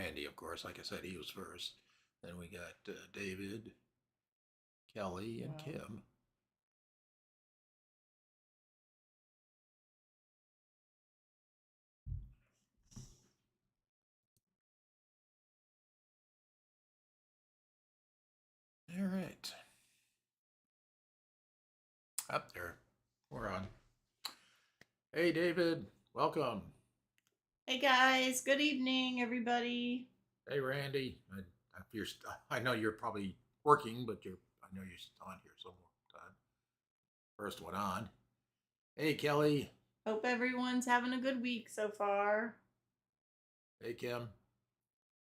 Randy, of course. Like I said, he was first. Then we got David, Kelly, and Wow. Kim. All right. Up there. We're on. Hey, David. Welcome. Hey guys, good evening, everybody. Hey, Randy. I know you're probably working, but I know you're on here some time. First one on. Hey, Kelly. Hope everyone's having a good week so far. Hey, Kim.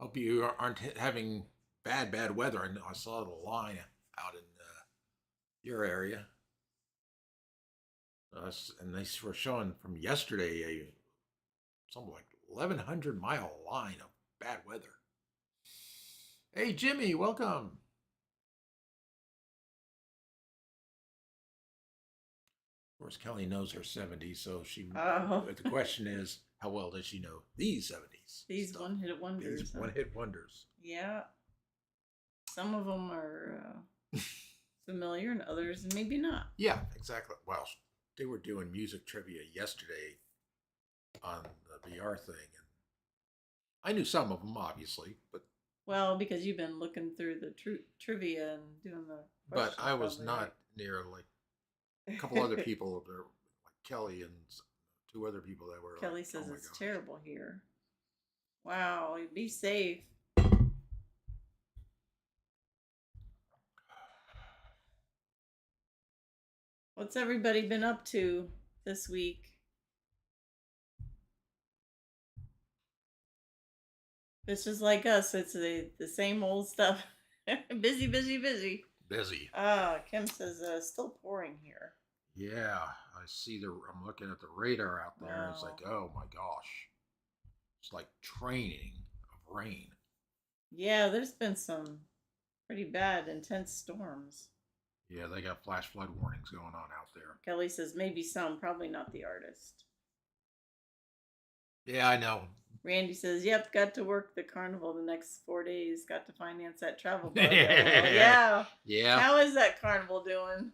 Hope you aren't having bad weather. I saw the line out in your area. And they were showing from yesterday something like 1,100-mile line of bad weather. Hey, Jimmy, welcome. Of course, Kelly knows her 70s, so Oh, the question is, how well does she know these 70s? these stuff? one-hit wonders. These one-hit wonders. Yeah, some of them are familiar, and others maybe not. Yeah, exactly. Well, they were doing music trivia yesterday on the VR thing, and I knew some of them, obviously, Well, because you've been looking through the trivia and doing the but questions, I was probably, not near like a couple other people there, like Kelly and two other people that were Kelly like, says "Oh my it's gosh." terrible here. Wow, be safe. What's everybody been up to this week? It's just like us. It's the same old stuff. Busy, busy, busy. Busy. Kim says still pouring here. Yeah, I see I'm looking at the radar out there. And it's Wow. like, oh my gosh, it's like training of rain. Yeah, there's been some pretty bad, intense storms. Yeah, they got flash flood warnings going on out there. Kelly says maybe some, probably not the artist. Yeah, I know. Randy says, "Yep, got to work the carnival the next 4 days. Got to finance that travel bug." Yeah. Yeah. How is that carnival doing?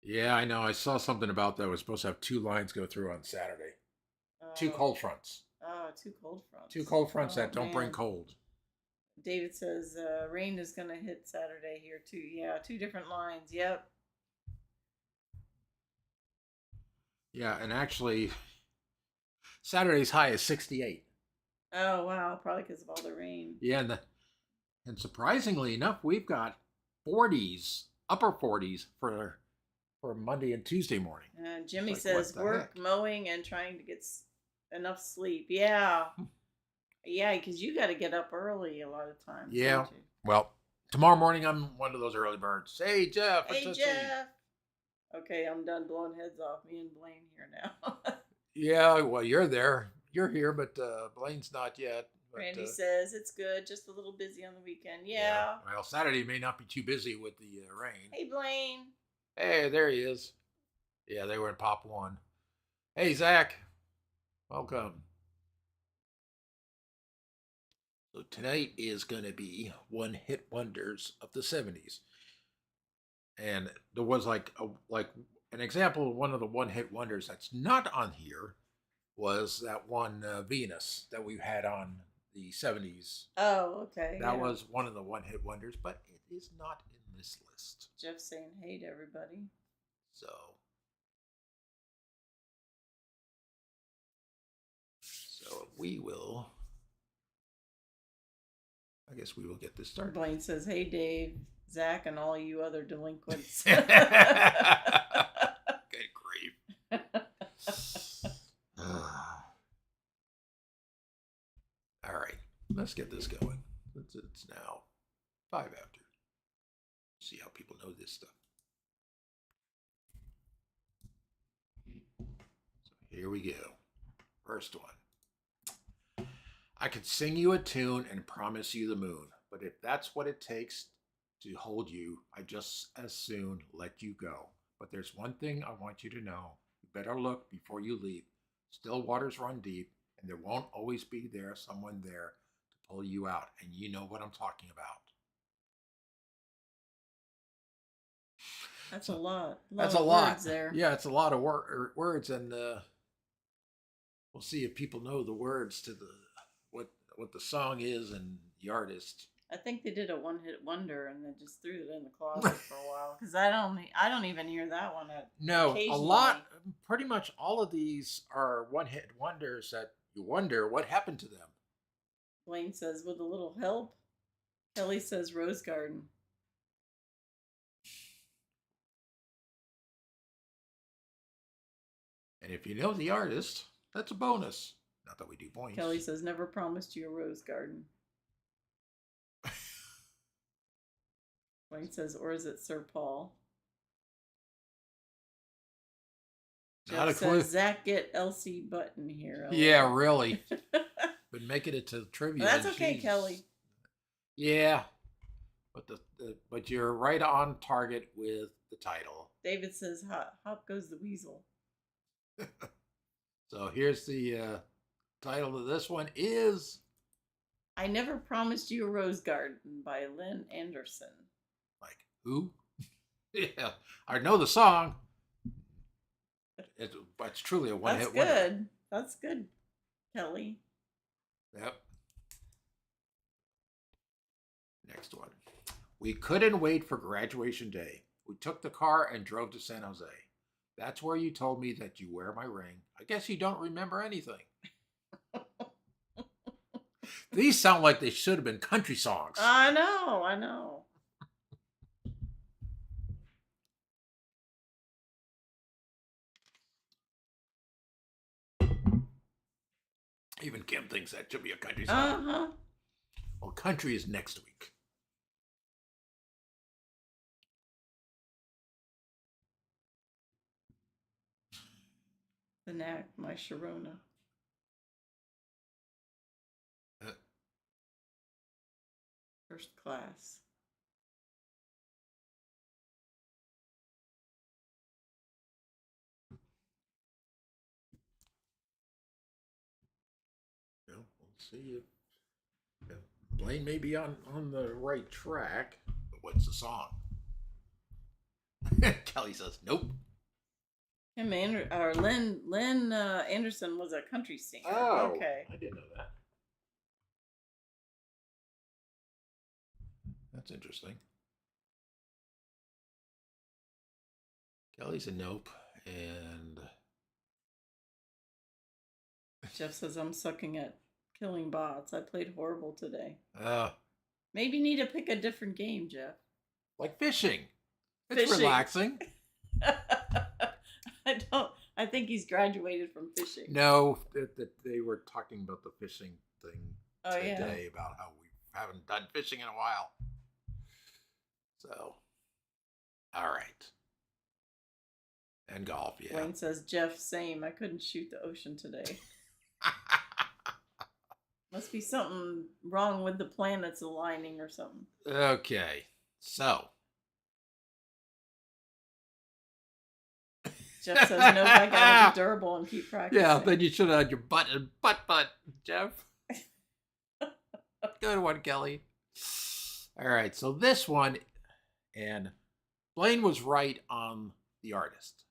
Yeah, I know. I saw something about that. It was supposed to have two lines go through on Saturday. Two cold fronts. Oh, two cold fronts. Two cold fronts Oh, that don't bring man. cold. David says rain is going to hit Saturday here too. Yeah, two different lines. Yep. Yeah, and actually, Saturday's high is 68. Oh wow, probably because of all the rain. Yeah, and surprisingly enough, we've got 40s, upper 40s for Monday and Tuesday morning. Jimmy like, says work, mowing, and trying to get enough sleep. Yeah. Yeah, because you got to get up early a lot of times. Yeah. Well, tomorrow morning I'm one of those early birds. Hey, Jeff. Hey, Jeff. Okay, I'm done blowing heads off. Me and Blaine here now. Yeah, well, you're there. You're here, but Blaine's not yet. But, Randy says it's good, just a little busy on the weekend. Yeah. Well, Saturday may not be too busy with the rain. Hey, Blaine. Hey, there he is. Yeah, they were in Pop 1. Hey, Zach. Welcome. So tonight is going to be one hit wonders of the 70s. And there was like an example of one of the one hit wonders that's not on here was that one Venus that we had on the 70s. Oh, okay. That was one of the one hit wonders, but it is not in this list. Jeff saying hey to everybody. So we will. I guess we will get this started. Blaine says, "Hey, Dave, Zach, and all you other delinquents." Good grief. All right, let's get this going. It's now 5 after. See how people know this stuff. So here we go. First one. I could sing you a tune and promise you the moon, but if that's what it takes to hold you, I just as soon let you go. But there's one thing I want you to know. You better look before you leap. Still waters run deep, and there won't always be someone there to pull you out. And you know what I'm talking about. That's a So lot. A that's lot a of lot. words there. Yeah, it's a lot of words, and we'll see if people know the words to the what the song is and the artist. I think they did a one-hit wonder and then just threw it in the closet for a while because I don't even hear that one No, a occasionally. lot, pretty much all of these are one hit wonders that you wonder what happened to them. Blaine says, with a little help. Kelly says, Rose Garden. And if you know the artist, that's a bonus. Not that we do points. Kelly says, never promised you a rose garden. Blaine says, or is it Sir Paul? Not Jeff a clue. says, Zach, get Elsie Button here. Yeah, really. Been making it to trivia. Well, that's okay, Kelly. Yeah, but you're right on target with the title. David says, hop goes the weasel. So here's the title of this one is I Never Promised You a Rose Garden by Lynn Anderson. like who? Yeah, I know the song. It's truly a one-hit wonder. That's good. That's good, Kelly. Yep. Next one. We couldn't wait for graduation day. We took the car and drove to San Jose. That's where you told me that you wear my ring. I guess you don't remember anything. These sound like they should have been country songs. I know. Even Kim thinks that should be a country song. Uh-huh. Well, country is next week. The Knack, my Sharona. Uh, First Class. Well, we'll see if Blaine may be on the right track. But what's the song? Kelly says, nope. Lynn Anderson was a country singer. Oh, okay. I didn't know that. That's interesting. Kelly's a nope, and Jeff says I'm sucking at killing bots. I played horrible today. uh, Maybe need to pick a different game, Jeff. like fishing. It's Fishing. relaxing. I think he's graduated from fishing. No, that they were talking about the fishing thing Oh, yeah. today about how we haven't done fishing in a while. So, all right. And golf, yeah. Wayne says, Jeff, same. I couldn't shoot the ocean today. Must be something wrong with the planets aligning or something. Okay, so Jeff says, nope, I gotta be durable and keep practicing. yeah, then you should have had your butt, Jeff. Good one, Kelly. All right, so this one, and Blaine was right on the artist,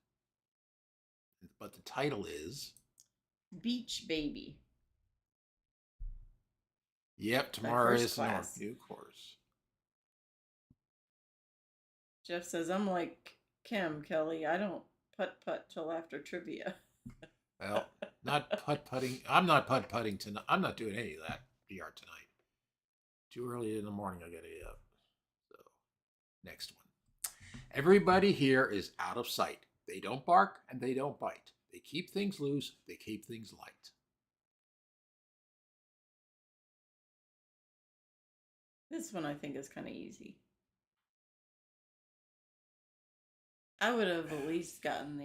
but the title is Beach Baby. Yep, tomorrow First is Class. new course. Jeff says, I'm like Kim, Kelly. I don't putt till after trivia. Well, not putt-putting. I'm not putt-putting tonight. I'm not doing any of that PR tonight. Too early in the morning, I gotta get up. So, next one. Everybody here is out of sight. They don't bark and they don't bite. They keep things loose. They keep things light. This one I think is kind of easy. I would have at least gotten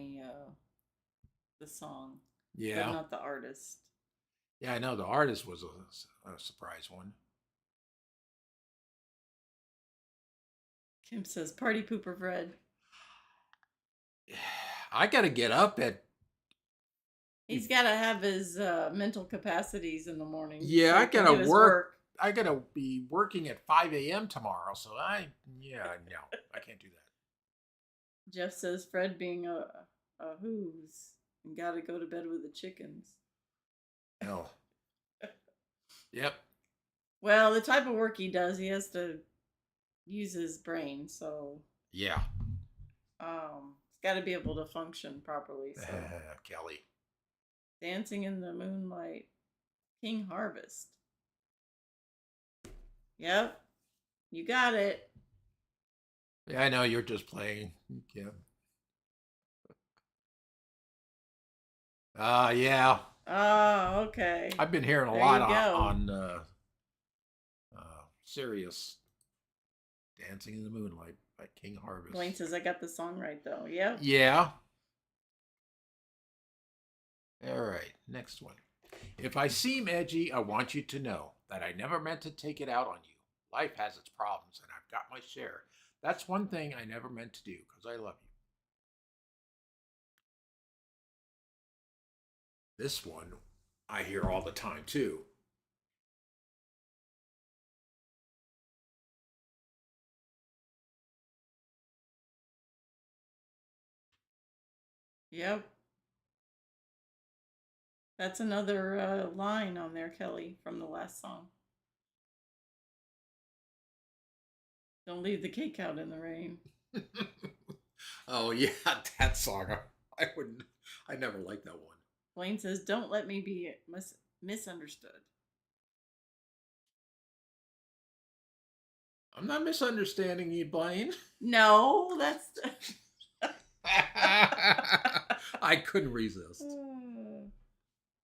the song, but Yeah. not the artist. Yeah, I know. The artist was a surprise one. Kim says, "Party pooper Fred." I got to get up at He's got to have his mental capacities in the morning Yeah, so I he can gotta do his work. work. I gotta be working at 5 a.m. tomorrow, so no, I can't do Jeff says Fred being a who's and got to go to bed with the chickens. that. No. Yep. Well, the type of work he does, he has to use his brain, so Yeah. he's got to be able to function properly. So, Kelly. Dancing in the Moonlight, King Harvest. Yep, you got it. Yeah, I know you're just playing. Yeah. Yeah. Oh, okay. I've been hearing a There lot you go. on Sirius. Dancing in the Moonlight by King Harvest. Blaine says I got the song right though. Yep. Yeah. All right, next one. If I seem edgy, I want you to know that I never meant to take it out on you. Life has its problems, and I've got my share. That's one thing I never meant to do because I love you. This one I hear all the time too. Yep. That's another line on there, Kelly, from the last song. Don't leave the cake out in the rain. Oh yeah, that song. I wouldn't. I never liked that one. Blaine says, "Don't let me be misunderstood." I'm not misunderstanding you, Blaine. No, that's. I couldn't resist.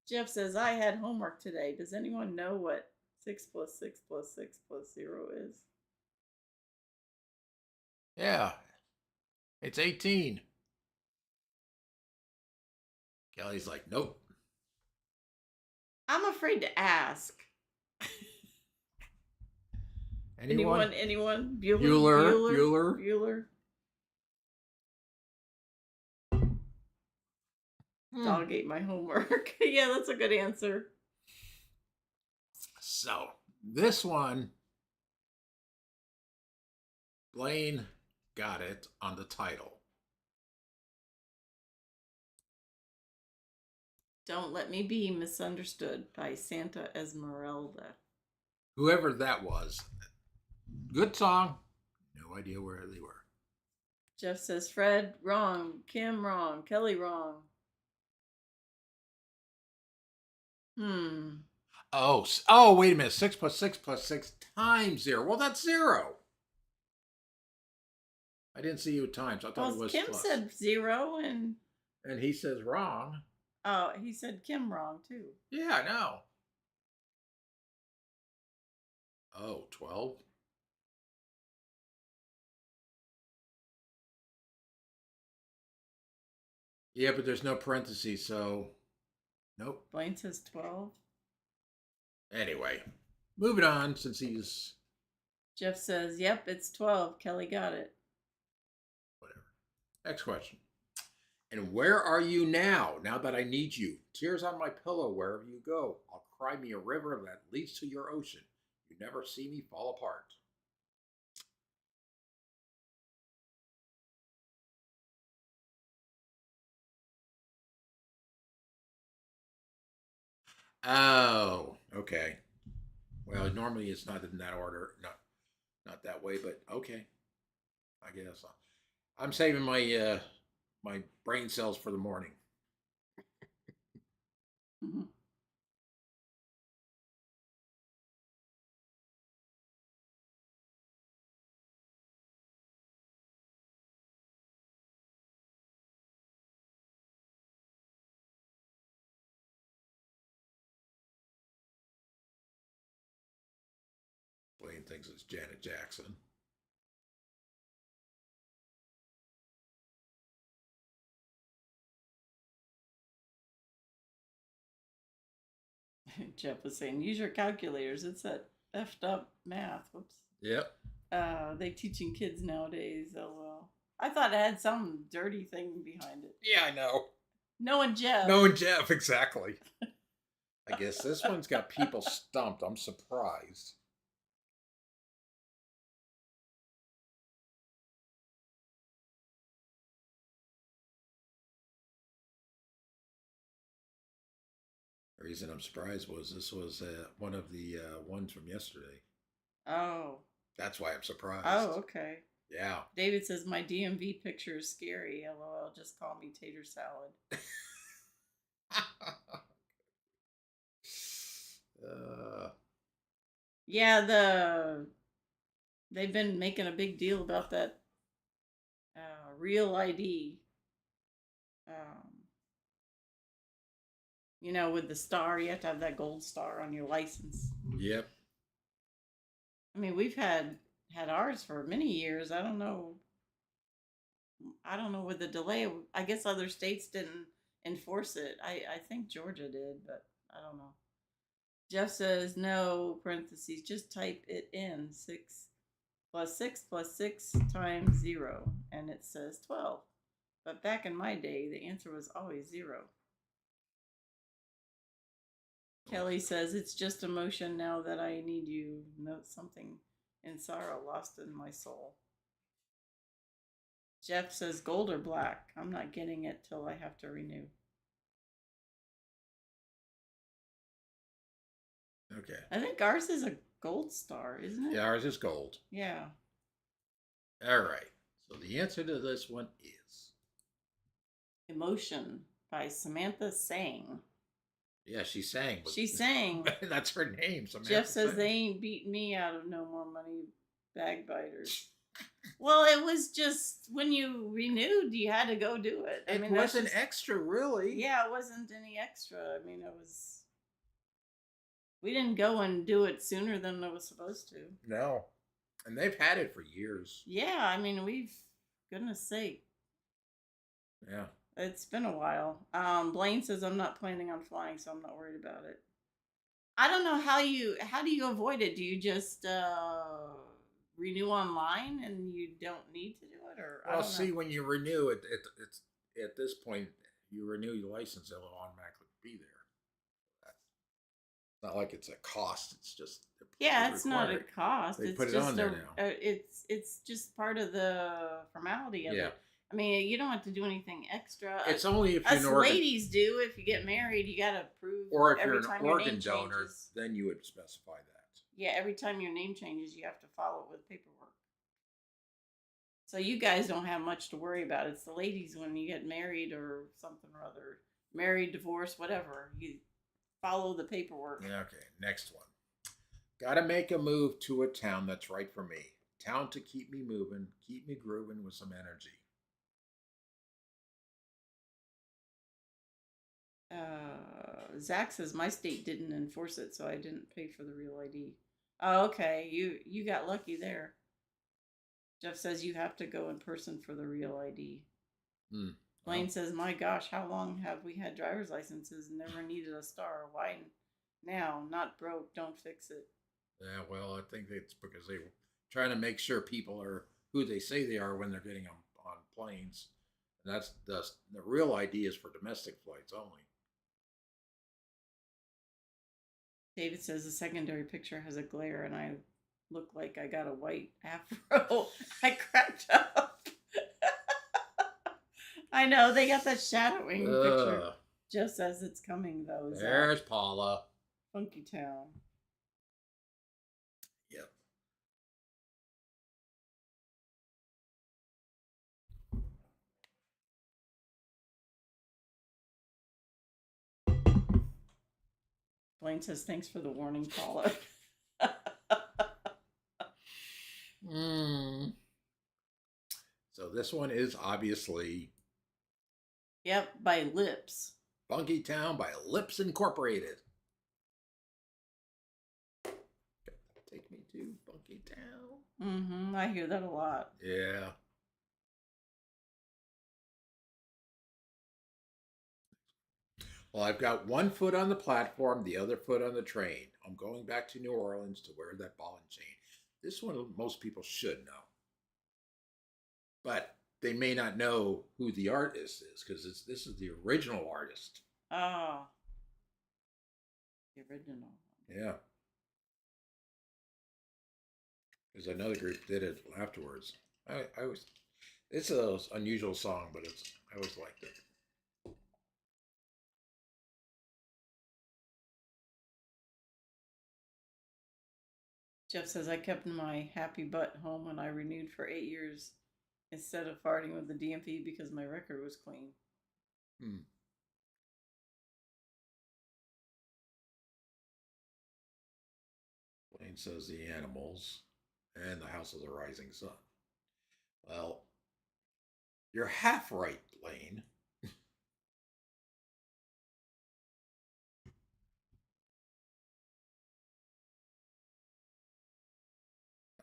Jeff says, "I had homework today. Does anyone know what 6 plus 6 plus 6 plus 0 is?" Yeah, it's 18. Kelly's like, nope. I'm afraid to ask. Anyone? Anyone? Bueller. Dog ate my homework. Yeah, that's a good answer. So, this one, Blaine got it on the title. Don't Let Me Be Misunderstood by Santa Esmeralda. Whoever that was. Good song. No idea where they were. Jeff says, Fred, wrong. Kim, wrong. Kelly, wrong. Oh, wait a minute. 6 plus 6 plus 6 times 0. Well, that's 0. I didn't see you at times. I thought it was Kim plus. said 0 and he says wrong. Oh, he said Kim wrong too. Yeah, I know. Oh, 12. Yeah, but there's no parentheses, so nope. Blaine says 12. Anyway, moving on since he's... Jeff says, yep, it's 12. Kelly got it. Whatever. Next question. And where are you now that I need you? Tears on my pillow wherever you go. I'll cry me a river that leads to your ocean. You never see me fall apart. Oh, okay. Well, normally it's not in that order. Not that way, but okay. I guess I'm saving my my brain cells for the morning. Mm-hmm. Blaine thinks it's Janet Jackson. Jeff was saying, use your calculators. It's that effed up math. Whoops. Yep. They teaching kids nowadays. Oh well. I thought it had some dirty thing behind it. Yeah, I know. Knowing Jeff. Knowing Jeff, exactly. I guess this one's got people stumped. I'm surprised. The reason I'm surprised was this was one of the ones from yesterday. Oh. That's why I'm surprised. Oh, okay. Yeah. David says my DMV picture is scary. LOL. Just call me tater salad. uh, Yeah, they've been making a big deal about that real ID. Um, with the star, you have to have that gold star on your license. yep. I mean, we've had ours for many years. I don't know. With the delay. I guess other states didn't enforce it. I think Georgia did, but I don't know. Jeff says no parentheses. Just type it in 6 plus 6 plus 6 times 0, and it says 12. But back in my day, the answer was always 0. Kelly says it's just emotion now that I need you. Note something in sorrow lost in my soul. Jeff says gold or black. I'm not getting it till I have to renew. Okay. I think ours is a gold star, isn't it? Yeah, ours is gold. Yeah. All right. So the answer to this one is Emotion by Samantha Sang. yeah, she sang. She sang. That's her name. Samantha Jeff says sang. they ain't beating me out of no more money, bag biters. Well, it was just when you renewed, you had to go do it. It wasn't extra, really. Yeah, it wasn't any extra. I mean, it was. We didn't go and do it sooner than it was supposed to. No. And they've had it for years. Yeah, I mean, goodness sake. Yeah. It's been a while. Blaine says I'm not planning on flying, so I'm not worried about it. I don't know how do you avoid it? Do you just renew online and you don't need to do it, or Well, see, when you renew it, it's at this point you renew your license, it'll automatically be there. It's not like it's a cost. It's just it's not a cost. They it's put it just on there now. It's just part of the formality of it. I mean, you don't have to do anything extra. It's only if us ladies do. If you get married, you got to prove. Or if every you're time an your organ name donor, changes. then you would specify that. Yeah, every time your name changes, you have to follow it with paperwork. So you guys don't have much to worry about. It's the ladies when you get married or something or other. Married, divorced, whatever. You follow the paperwork. Okay, next one. Gotta make a move to a town that's right for me. Town to keep me moving, keep me grooving with some energy. Zach says my state didn't enforce it, so I didn't pay for the real ID. Oh, okay. You got lucky there. Jeff says you have to go in person for the real ID. Blaine says, my gosh, how long have we had driver's licenses and never needed a star? Why now? Not broke. Don't fix it. Yeah, well, I think it's because they were trying to make sure people are who they say they are when they're getting on planes. And that's the real ID is for domestic flights only. David says the secondary picture has a glare and I look like I got a white afro. I cracked up. I know, they got that shadowing picture. Just as it's coming, though. There's Paula. Funky Town. Yep. Blaine says, thanks for the warning, Paula. So this one is obviously... Yep, by Lips. Funky Town by Lips Incorporated. Take me to Funky Town. I hear that a lot. Yeah. Well, I've got one foot on the platform, the other foot on the train. I'm going back to New Orleans to wear that ball and chain. This one most people should know. But they may not know who the artist is because this is the original artist. Oh, the original. Yeah, because another group did it afterwards. I was it's an unusual song, but I always liked it. Jeff says I kept my happy butt home when I renewed for 8 years instead of farting with the DMV because my record was clean. Hmm. Blaine says the animals and the House of the Rising Sun. Well, you're half right, Blaine.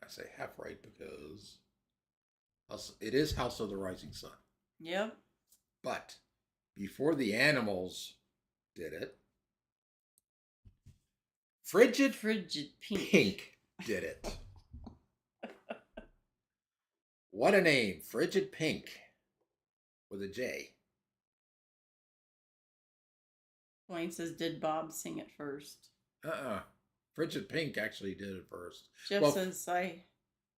I say half right because it is House of the Rising Sun. Yep. But before the animals did it, Frigid Pink. Pink did it. What a name, Frigid Pink, with a J. Blaine says, did Bob sing it first? Frigid Pink actually did it first. Jeff Well, says, I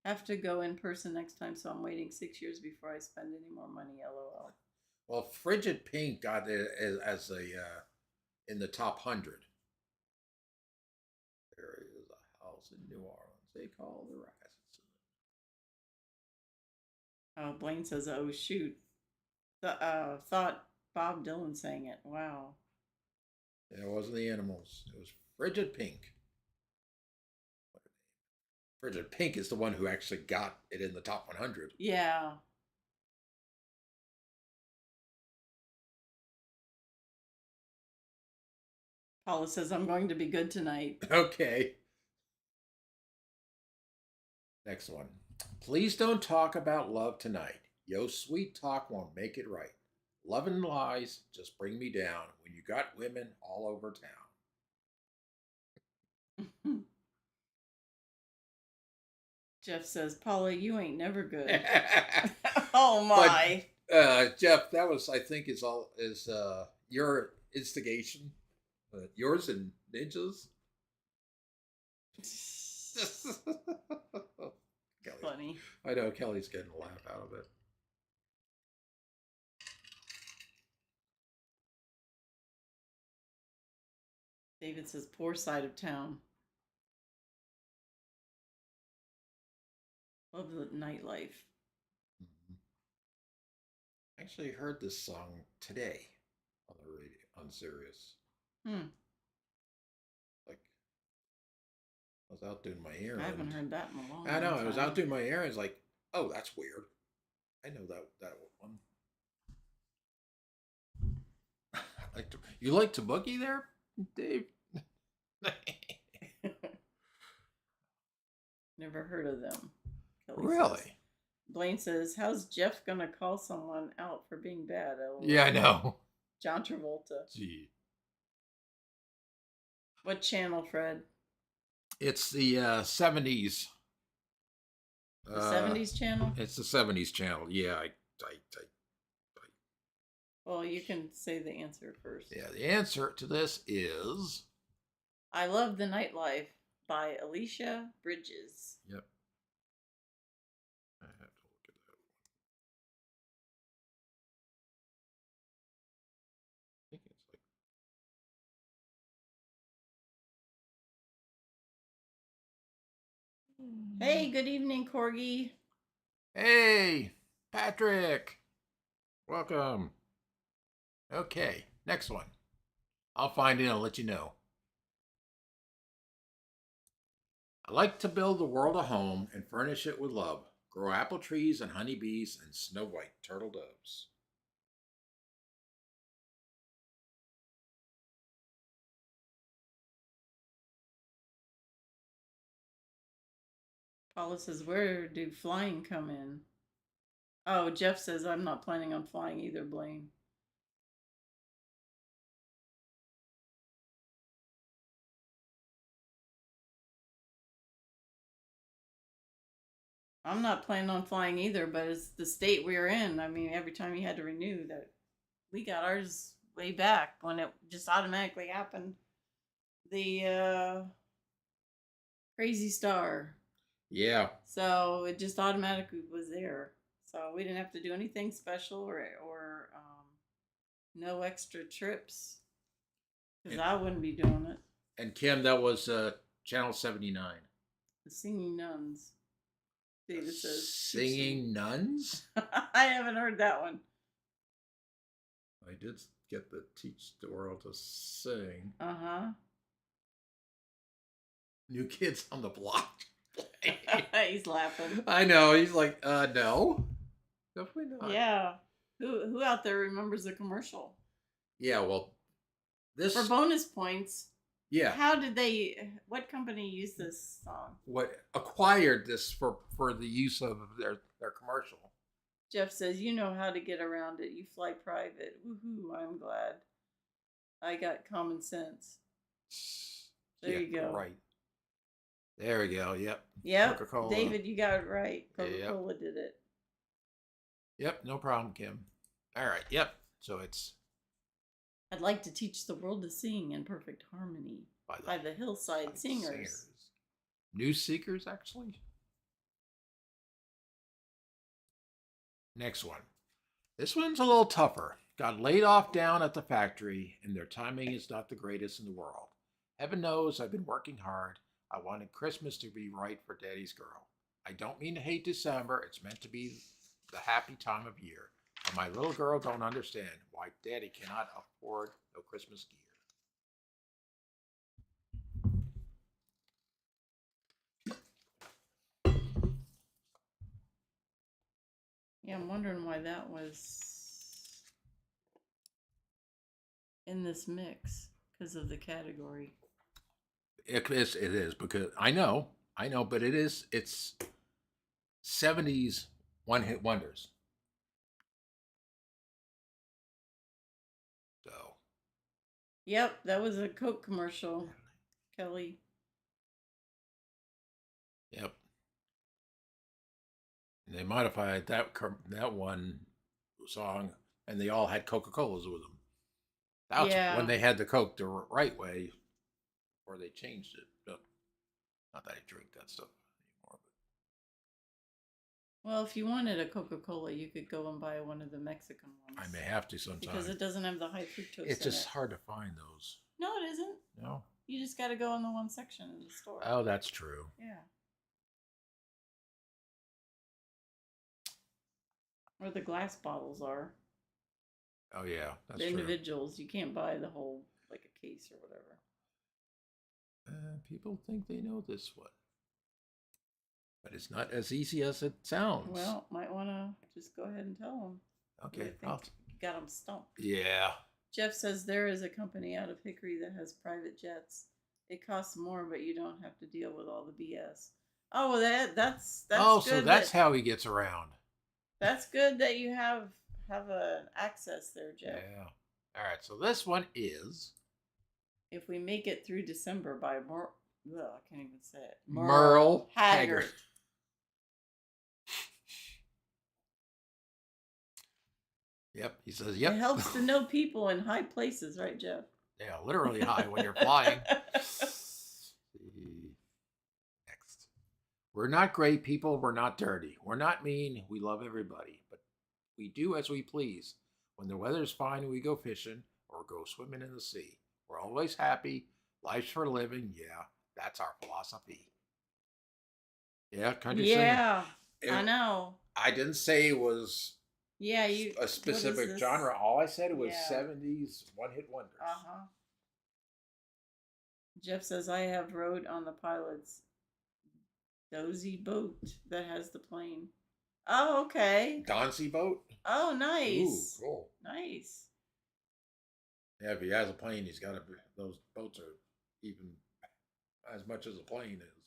have to go in person next time, so I'm waiting 6 years before I spend any more money. LOL. well, Frigid Pink got it as a in the top 100. There is a house in New Orleans they call the Rising Sun. Oh, Blaine says, oh, shoot. Thought Bob Dylan sang it. Wow. It wasn't the animals. It was Frigid Pink. Frigid Pink is the one who actually got it in the top 100. Yeah. Paula says, I'm going to be good tonight. Okay. Next one. Please don't talk about love tonight. Yo, sweet talk won't make it right. Love and lies just bring me down when you got women all over Jeff says, Paula, you ain't never good. town. Oh my. But, Jeff, that was, I think, is your instigation. Yours and Ninja's. Kelly. Funny. I know Kelly's getting a laugh out of it. David says, poor side of town. Love the nightlife. Mm-hmm. Actually heard this song today on the radio on Sirius. Like I was out doing my errands. I haven't heard that in a long I know. time. I was out doing my errands. Like, oh, that's weird. I know that one. You like to boogie there, Dave? Never heard of them. Kelly Really? says. Blaine says, how's Jeff gonna call someone out for being bad? LOL. Yeah, I know. John Travolta. Gee. What channel, Fred? It's the 70s. The 70s channel? It's the 70s channel. Yeah, Well, you can say the answer first. yeah. The answer to this is I Love the Nightlife by Alicia Bridges. yep. I have to look at that one. I think it's like Hey, good evening, Corgi. hey, Patrick. Welcome. Okay, next one. I'll find it and I'll let you know. I like to build the world a home and furnish it with love. Grow apple trees and honeybees and snow white turtle doves. Paula says, where do flying come in? Oh, Jeff says, I'm not planning on flying either, Blaine. I'm not planning on flying either, but it's the state we're in. I mean, every time you had to renew that, we got ours way back when it just automatically happened. The Crazy Star. Yeah. So it just automatically was there. So we didn't have to do anything special or no extra trips because And, I wouldn't be doing it. and Kim, that was Channel 79. The Singing Nuns. David says Singing nuns? I haven't heard that one. I did get the Teach the World to Sing. Uh huh. New Kids on the Block. He's laughing. I know. He's like, no. Definitely not. Yeah. Who out there remembers the commercial? Yeah, well, this. For bonus points, Yeah. how did they? What company used this song? What acquired this for the use of their commercial? Jeff says, "You know how to get around it. You fly private. Woohoo! I'm glad. I got common sense." There you go. Right. There we go. Yep. Yep. Coca-Cola. David, you got it right. Yep. Coca-Cola did it. Yep. No problem, Kim. All right. Yep. So it's I'd like to teach the world to sing in perfect harmony by the Hillside Singers. New Seekers, actually. Next one. This one's a little tougher. Got laid off down at the factory, and their timing is not the greatest in the world. Heaven knows I've been working hard. I wanted Christmas to be right for Daddy's girl. I don't mean to hate December. It's meant to be the happy time of year. But my little girl don't understand why Daddy cannot afford no Christmas gear. Yeah, I'm wondering why that was in this mix because of the category. It is because I know, but it's 70s one-hit wonders. So. Yep, that was a Coke commercial, Kelly. Yep. And they modified that one song, and they all had Coca-Colas with them. That's when they had the Coke the right way, or they changed it. Not that I drink that stuff anymore. Well, if you wanted a Coca-Cola, you could go and buy one of the Mexican ones. I may have to sometime. Because it doesn't have the high fructose It's just in it. hard to find those. No, it isn't. No? You just got to go in the one section in the store. Oh, that's true. Yeah. Where the glass bottles are. Oh, yeah. That's the true. Individuals. You can't buy the whole, like a case or whatever. People think they know this one. But it's not as easy as it sounds. Well, might want to just go ahead and tell them. Okay. You got them stumped. Yeah. Jeff says there is a company out of Hickory that has private jets. It costs more, but you don't have to deal with all the BS. Oh, that's oh, good. So that's how he gets around. That's good that you have an access there, Jeff. Yeah. All right. So this one is If We Make It Through December by I can't even say it. Merle Haggard. Yep, he says, yep. It helps to know people in high places, right, Jeff? Yeah, literally high when you're flying. Next. We're not great people. We're not dirty. We're not mean. We love everybody. But we do as we please. When the weather's fine, we go fishing or go swimming in the sea. We're always happy. Life's for living. Yeah, that's our philosophy. Yeah, country singer. Yeah, I know. I didn't say it was a specific genre. All I said was 70s one-hit wonders. Uh-huh. Jeff says, I have rode on the pilot's dozy boat that has the plane. Oh, okay. Donsey boat? Oh, nice. Ooh, cool. Nice. Yeah, if he has a plane, he's got to. Those boats are even as much as a plane is.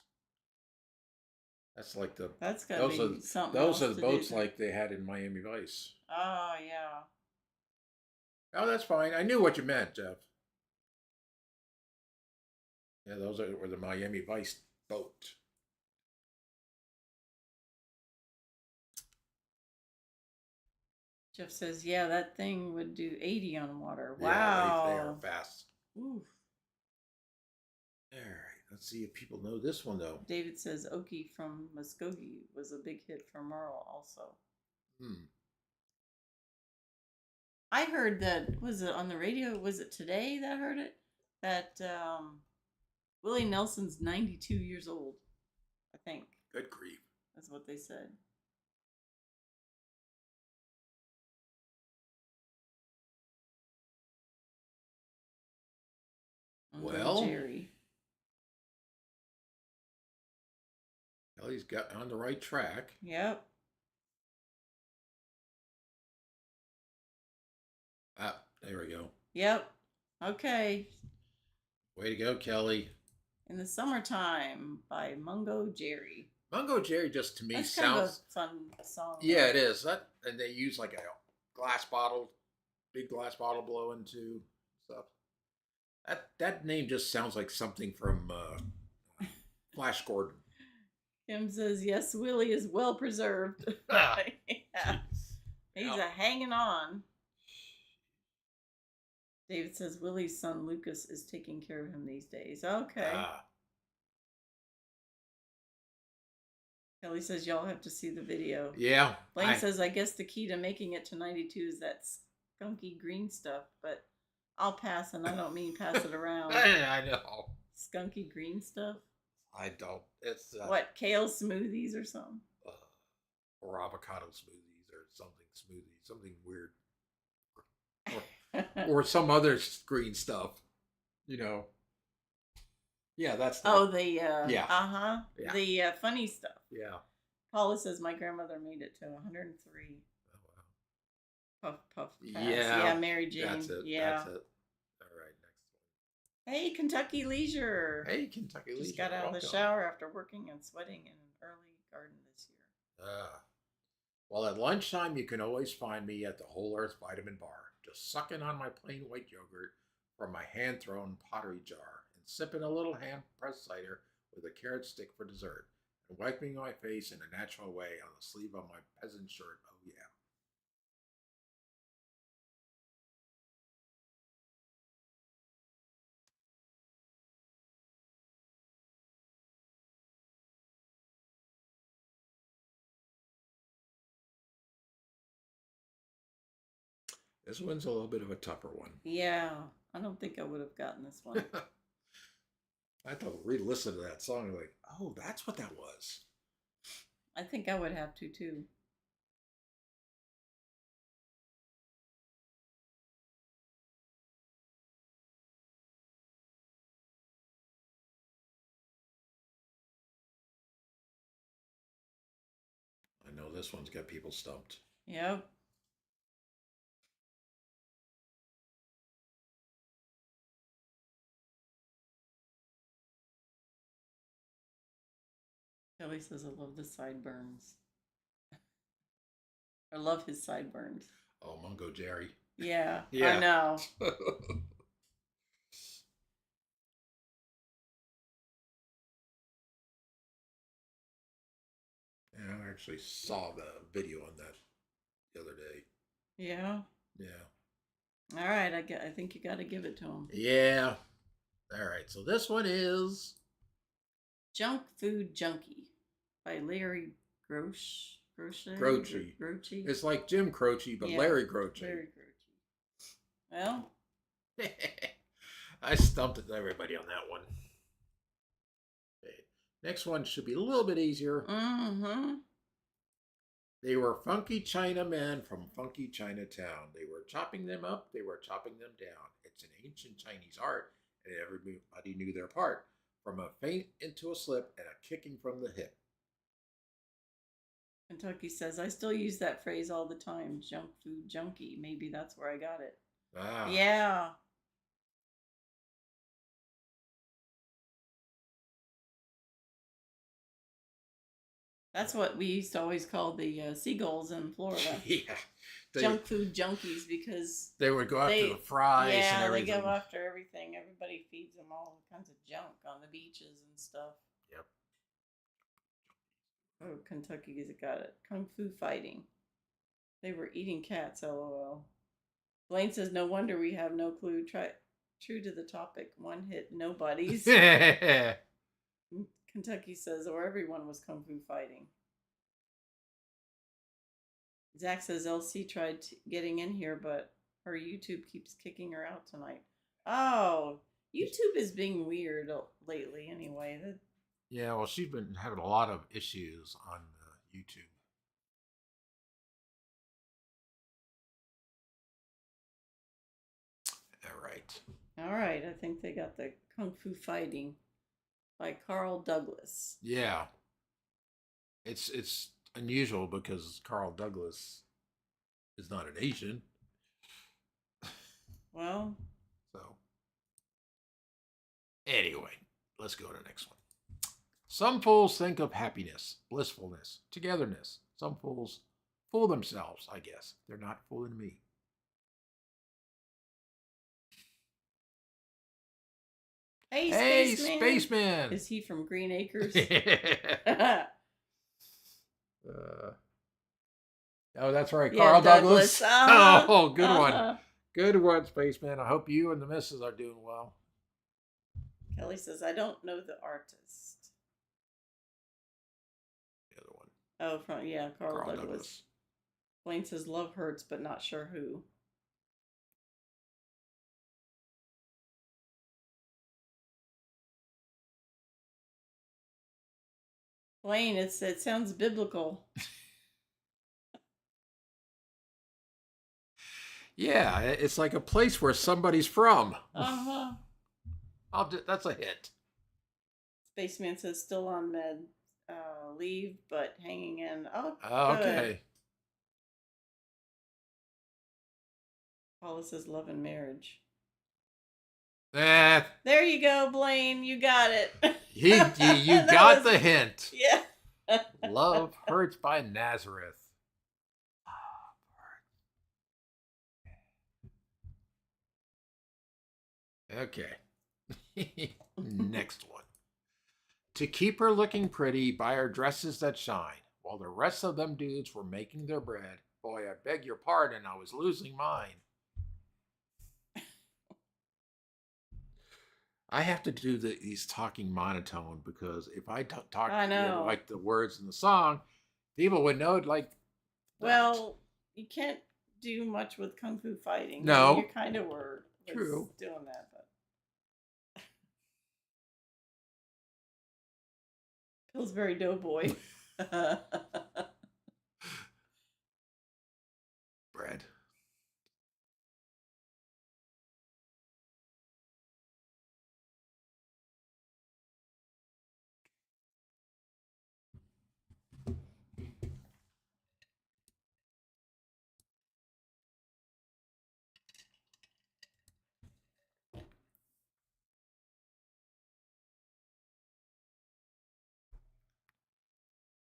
That's like the. That's got to be something. Those are the boats like they had in Miami Vice. Oh yeah. Oh, that's fine. I knew what you meant, Jeff. Yeah, those were the Miami Vice boat. Jeff says, yeah, that thing would do 80 on water. Yeah, they are Wow. fast. Oof. All right, let's see if people know this one though. David says Okie from Muskogee was a big hit for Merle also. Hmm. I heard that, was it on the radio? Was it today that I heard it? That Willie Nelson's 92 years old, I think. Good grief. That's what they said. Well, Jerry. Kelly's got on the right track. Yep. Ah, there we go. Yep. Okay. Way to go, Kelly. In the Summertime by Mungo Jerry. Mungo Jerry just to me That's sounds kind of a fun song. Yeah, it is. That and they use like a glass bottle, big glass bottle blowing to stuff. That name just sounds like something from Flash Gordon. Kim says, yes, Willie is well preserved. Ah, yeah. He's yeah. hanging on. David says Willie's son Lucas is taking care of him these days. Okay. Kelly says y'all have to see the video. Yeah. Blaine says, I guess the key to making it to 92 is that skunky green stuff, but I'll pass, and I don't mean pass it around. I know. Skunky green stuff? I don't. It's what, kale smoothies or something? Or avocado smoothies or something weird. Or some other green stuff, you know. Yeah, that's the yeah. Yeah. The funny stuff. Yeah. Paula says my grandmother made it to 103. Oh wow. Puff pass. Yeah. Mary Jane. That's it. Yeah. That's it. All right, next one. Hey, Kentucky Leisure. Hey, Kentucky Leisure. Just got out of the shower after working and sweating in an early garden this year. Well, at lunchtime, you can always find me at the Whole Earth Vitamin Bar, just sucking on my plain white yogurt from my hand-thrown pottery jar and sipping a little hand-pressed cider with a carrot stick for dessert and wiping my face in a natural way on the sleeve of my peasant shirt. Oh, yeah. This one's a little bit of a tougher one. Yeah, I don't think I would have gotten this one. I had to re-listen to that song and like, oh, that's what that was. I think I would have to too. I know this one's got people stumped. Yep. Kelly says, I love the sideburns. I love his sideburns. Oh, Mungo Jerry. Yeah, Yeah. I know. Yeah, I actually saw the video on that the other day. Yeah. Yeah. All right, I think you got to give it to him. Yeah. All right. So this one is Junk Food Junkie by Larry Groce. Groce. Groce. It's like Jim Croce, but Yeah, Larry Groce. Larry Groce. Well, I stumped everybody on that one. Okay. Next one should be a little bit easier. mm-hmm. They were funky Chinamen from funky Chinatown. They were chopping them up, they were chopping them down. It's an ancient Chinese art, and everybody knew their part. From a feint into a slip and a kicking from the hip. Kentucky says, I still use that phrase all the time, junk food junkie. Maybe that's where I got it. Ah. Yeah. That's what we used to always call the seagulls in Florida. Yeah. Junk food junkies, because they would go after the fries and everything. Yeah, they go after everything. Everybody feeds them all kinds of junk on the beaches and stuff. Yep. Oh, Kentucky's got it. Kung Fu Fighting. They were eating cats, lol. Blaine says, no wonder we have no clue. True to the topic. One hit nobodies. Kentucky says, or everyone was kung fu fighting. Zach says LC tried getting in here, but her YouTube keeps kicking her out tonight. Oh, YouTube is being weird lately anyway. Yeah, well, she's been having a lot of issues on YouTube. All right, I think they got the Kung Fu Fighting by Carl Douglas. Yeah. It's unusual because Carl Douglas is not an Asian. Well, so anyway, let's go to the next one. Some fools think of happiness, blissfulness, togetherness. Some fools fool themselves, I guess. They're not fooling me. Hey, Spaceman! Is he from Green Acres? Oh, that's right. Yeah, Carl Douglas. Uh-huh. Good one. Good one, Spaceman. I hope you and the missus are doing well. Kelly says, I don't know the artist. The other one. Oh, Carl Douglas. Blaine says, love hurts, but not sure who. Blaine, it sounds biblical. Yeah, it's like a place where somebody's from. Uh-huh. That's a hit. Spaceman says still on med leave, but hanging in. Oh, okay. Paula says love and marriage. There you go, Blaine. You got it. You got the hint. Yeah. Love Hurts by Nazareth. Okay. Next one. To keep her looking pretty, buy her dresses that shine, while the rest of them dudes were making their bread. Boy, I beg your pardon, I was losing mine. I have to do these talking monotone because if I talk like the words in the song, people would know it like that. Well, you can't do much with Kung Fu Fighting. No. I mean, you kind of were True. Doing that, but Pillsbury Doughboy. Bread.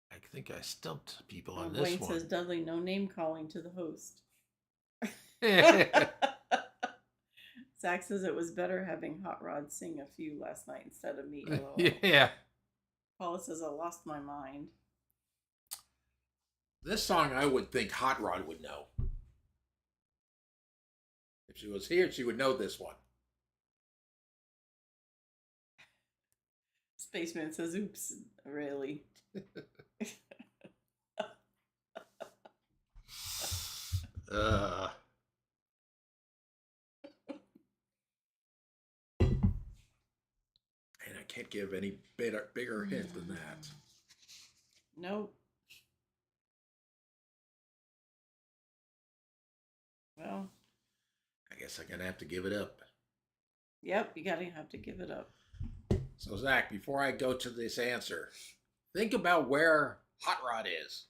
I think I stumped people on this Wayne one. says, Dudley, no name calling to the host. Zach says it was better having Hot Rod sing a few last night instead of me. Yeah. Paula says, I lost my mind. This song I would think Hot Rod would know. If she was here, she would know this one. Spaceman says, oops, really? And I can't give any bigger hint than that. Nope. Well, I guess I'm gonna have to give it up. Yep, you gotta have to give it up. So Zach, before I go to this answer, think about where Hot Rod is.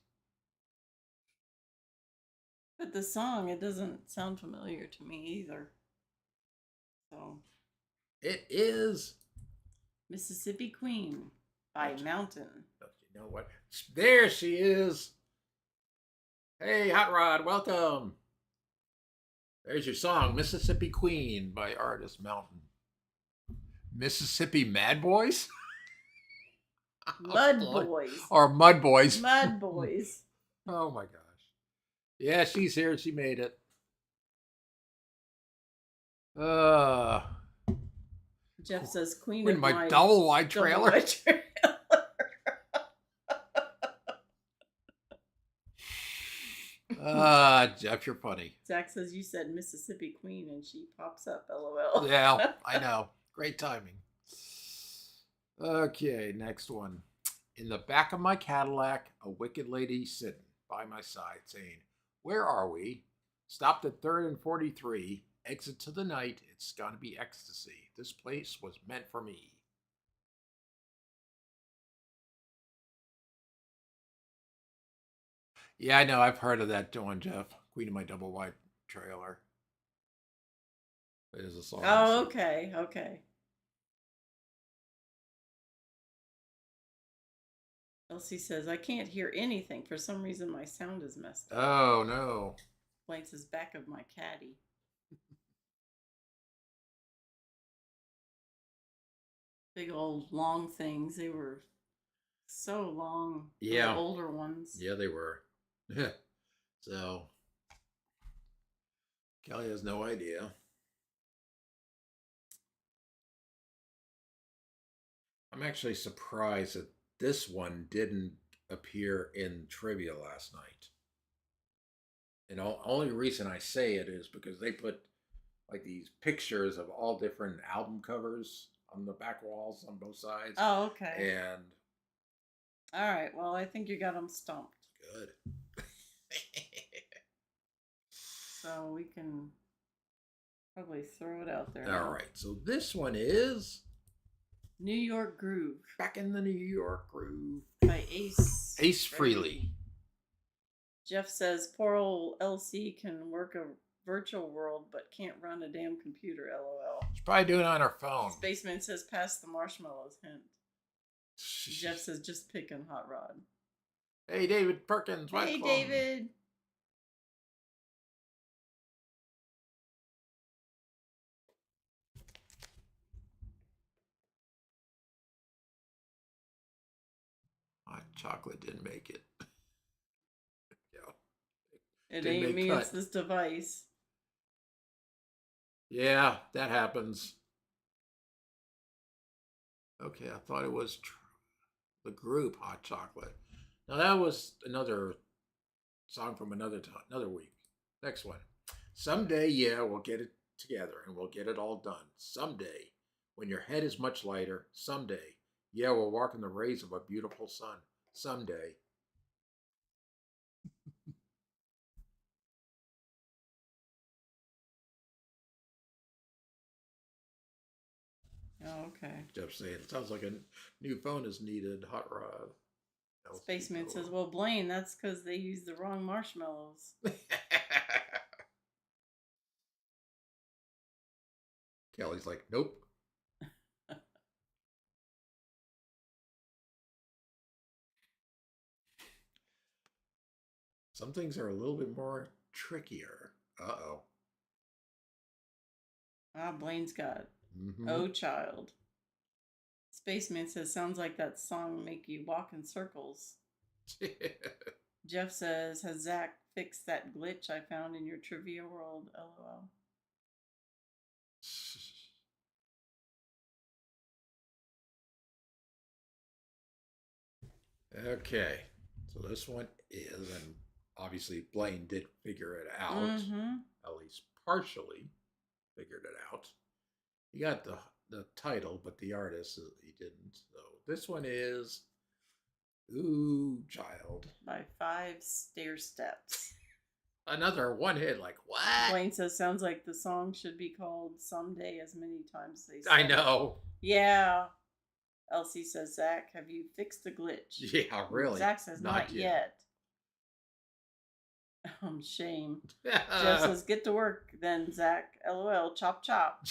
But the song, it doesn't sound familiar to me either. So it is Mississippi Queen by Mountain. You know what? There she is. Hey, Hot Rod, welcome. There's your song, Mississippi Queen by artist Mountain. Mississippi Mad Boys? Mud Boys. Or Mud Boys. Mud Boys. Oh my gosh. Yeah, she's here. She made it. Uh, Jeff says, "Queen in of my my double wide double trailer. wide trailer." Jeff, you're funny. Zach says, "You said Mississippi Queen," and she pops up. LOL. Yeah, I know. Great timing. Okay, next one. In the back of my Cadillac, a wicked lady sitting by my side saying, "Where are we? Stopped at 3rd and 43. Exit to the night. It's gonna be ecstasy. This place was meant for me." Yeah, I know. I've heard of that one, Jeff. Queen of my double wide trailer. It is a song. Oh, okay, okay. Elsie says, "I can't hear anything. For some reason, my sound is messed up." Oh, no. Blaine says, "Back of my caddy." Big old long things. They were so long. Yeah. The older ones. Yeah, they were. So, Kelly has no idea. I'm actually surprised that this one didn't appear in trivia last night. And the only reason I say it is because they put like these pictures of all different album covers on the back walls on both sides. Oh, okay. And All right. Well, I think you got them stumped. good. So we can probably throw it out there. All right. So this one is New York Groove Back in the New York Groove by Ace Frehley. Jeff says, "Poor old LC can work a virtual world but can't run a damn computer." LOL. She's probably doing it on her phone. Spaceman says, "Pass the marshmallows." Hint. Jeff says, "Just picking Hot Rod." Hey, David Perkins. Hey, David. Hot chocolate didn't make it. Yeah. It Didn't ain't make me, cut. it's this device. Yeah, that happens. Okay, I thought it was the group Hot Chocolate. Now that was another song from another week. Next one. Someday, yeah, we'll get it together and we'll get it all done. Someday, when your head is much lighter. Someday, yeah, we'll walk in the rays of a beautiful sun. Someday. Oh, okay. Jeff saying it sounds like a new phone is needed. Hot Rod. Spaceman says, "Well, Blaine, that's because they used the wrong marshmallows." Kelly's like, nope. Some things are a little bit more trickier. Uh-oh. Ah, Blaine's got Mm-hmm. "Oh Child." Spaceman says, "Sounds like that song make you walk in circles." Jeff says, "Has Zach fixed that glitch I found in your trivia world?" LOL. Okay. So this one is, and obviously Blaine did figure it out. Mm-hmm. At least partially figured it out. He got the title, but the artist he didn't. So this one is Ooh Child by 5 Stair Steps. Another one hit. Like what? Blaine says, "Sounds like the song should be called Someday as many times they say." I know. Yeah. Elsie says, "Zach, have you fixed the glitch?" Yeah, really. Zach says, "Not yet." Shame. Jeff says, "Get to work then, Zach. LOL. Chop chop."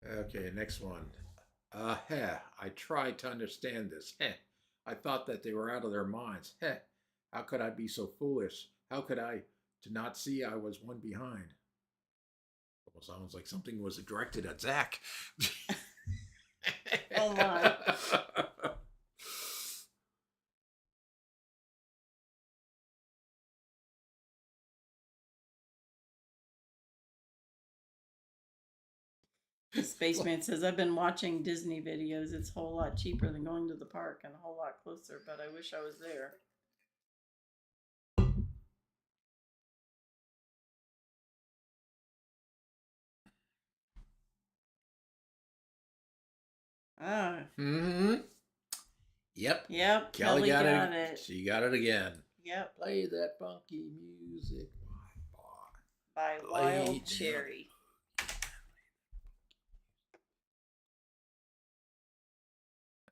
Okay, next one. Heh, I tried to understand this. Heh, I thought that they were out of their minds. Heh, how could I be so foolish? How could I to not see I was one behind? Almost sounds like something was directed at Zach. Oh my. Spaceman says, I've been watching Disney videos. It's a whole lot cheaper than going to the park and a whole lot closer, but I wish I was there. Ah, Hmm. Yep. yep. Kelly got it. it. She got it again. Yep. Play that funky music. By Play Wild that. Cherry.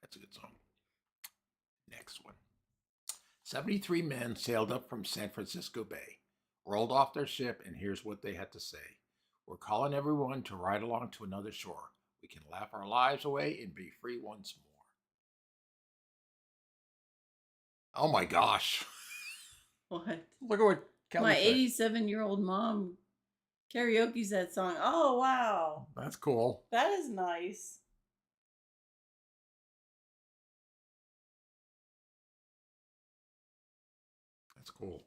That's a good song. Next one. 73 men sailed up from San Francisco Bay, rolled off their ship, and here's what they had to say. We're calling everyone to ride along to another shore. We can laugh our lives away and be free once more. Oh my gosh. What? Look at what Kelly My said. 87-year-old mom karaoke's that song. Oh, wow. That's cool. That is nice. That's cool.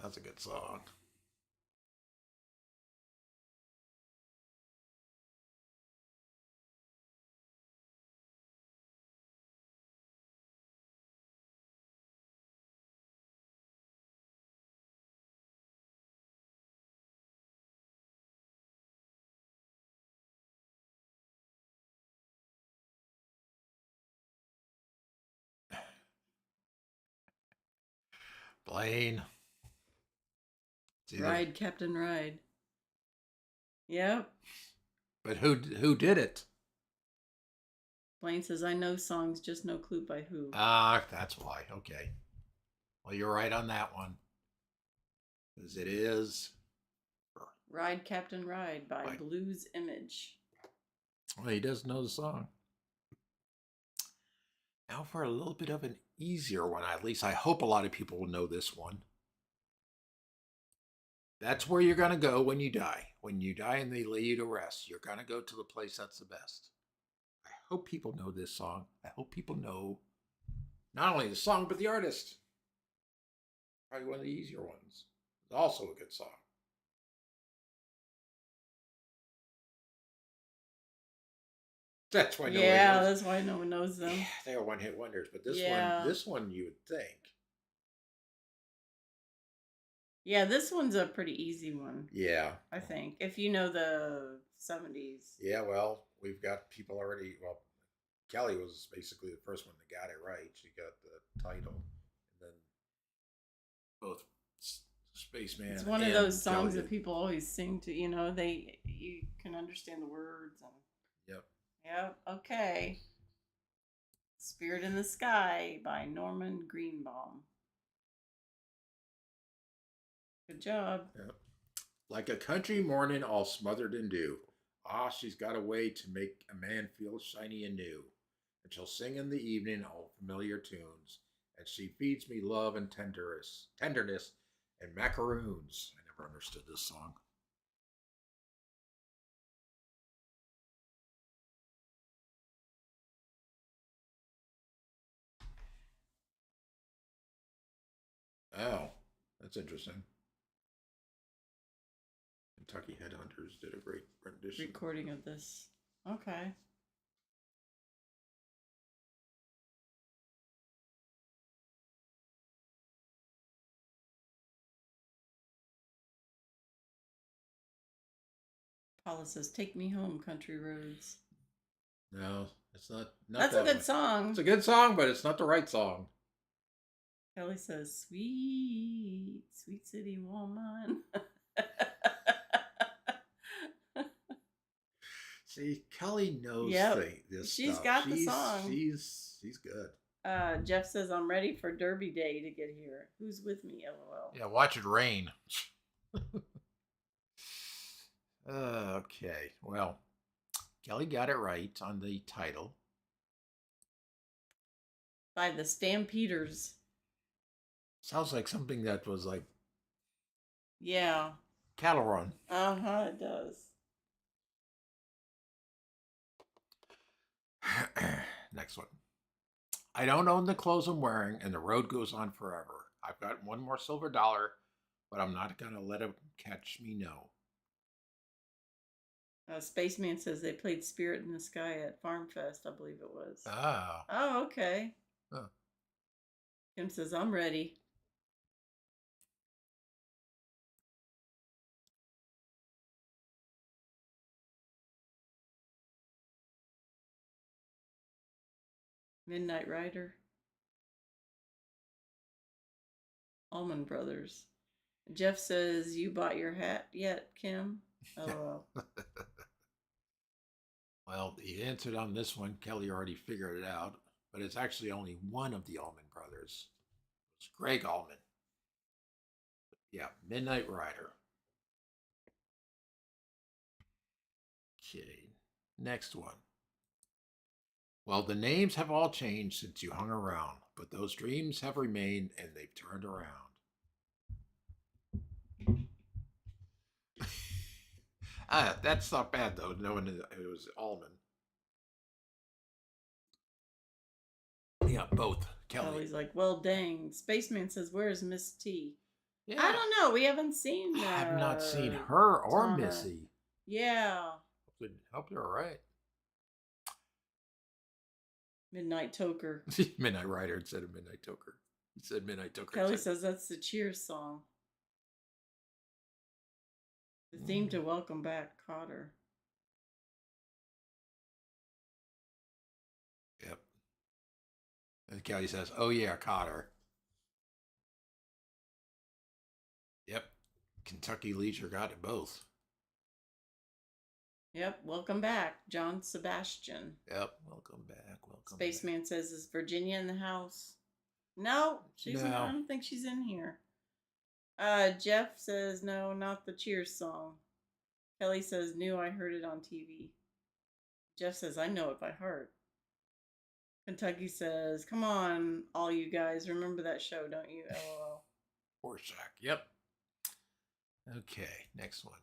That's a good song. Blaine. Ride, Captain Ride. Yep. But who did it? Blaine says, I know songs, just no clue by who. Ah, that's why. Okay. Well, you're right on that one. Because it is. Ride, Captain Ride by Blues Image. Well, he does know the song. Now for a little bit of an easier one. At least I hope a lot of people will know this one. That's where you're going to go when you die. When you die and they lay you to rest, you're going to go to the place that's the best. I hope people know this song. I hope people know not only the song, but the artist. Probably one of the easier ones. It's also a good song. That's why nobody knows. That's why no one knows them. Yeah, they are one-hit wonders, but this one you would think. Yeah, this one's a pretty easy one. Yeah. I think. If you know the 70s. Yeah, well, we've got people already. Well, Kelly was basically the first one that got it right. She got the title. And then both Spaceman It's one of those songs that people always sing to, you can understand the words. And Yep, okay. Spirit in the Sky by Norman Greenbaum. Good job. Yep. Like a country morning all smothered in dew. Ah, she's got a way to make a man feel shiny and new. And she'll sing in the evening all familiar tunes. And she feeds me love and tenderness and macaroons. I never understood this song. Oh, that's interesting. Kentucky Headhunters did a great rendition. Recording of this. Okay. Paula says, "Take me home, country roads." No, it's not. That's a good song. It's a good song, but it's not the right song. Kelly says, "Sweet, sweet city woman." See, Kelly knows this She's stuff. got the song. She's good. Jeff says, "I'm ready for Derby Day to get here. Who's with me?" LOL. Yeah, watch it rain. Okay, well, Kelly got it right on the title. By the Stampeders. Sounds like something that was like... Yeah. Cattle Run. Uh-huh, it does. Next one. I don't own the clothes I'm wearing, and the road goes on forever. I've got one more silver dollar, but I'm not gonna let him catch me. No. Spaceman says they played Spirit in the Sky at Farm Fest, I believe it was. Ah. Oh, okay. Huh. Kim says, I'm ready. Midnight Rider. Allman Brothers. Jeff says, you bought your hat yet, Kim? LOL. Well, the answer on this one, Kelly already figured it out, but it's actually only one of the Allman Brothers. It's Greg Allman. Yeah, Midnight Rider. Okay, next one. Well, the names have all changed since you hung around, but those dreams have remained and they've turned around. That's not bad though, knowing it was Allman. Yeah, both. Kelly. Kelly's like, well, dang. Spaceman says, where's Miss T? Yeah. I don't know. We haven't seen I have not seen her or Tana. Missy. Yeah. Hope they're all right. Midnight Toker. Midnight Rider instead of Midnight Toker. He said Midnight Toker. Kelly says that's the Cheers song. The theme to Welcome Back, Cotter. Yep. And Kelly says, oh yeah, Cotter. Yep. Kentucky Leisure got it both. Yep, welcome back, John Sebastian. Yep, welcome back. Welcome Spaceman back. says, is Virginia in the house? No, she's No. not. I don't think she's in here. Jeff says, no, not the Cheers song. Kelly says, knew I heard it on TV. Jeff says, I know it by heart. Kentucky says, come on, all you guys. Remember that show, don't you? LOL. Horseshack. Yep. Okay, next one.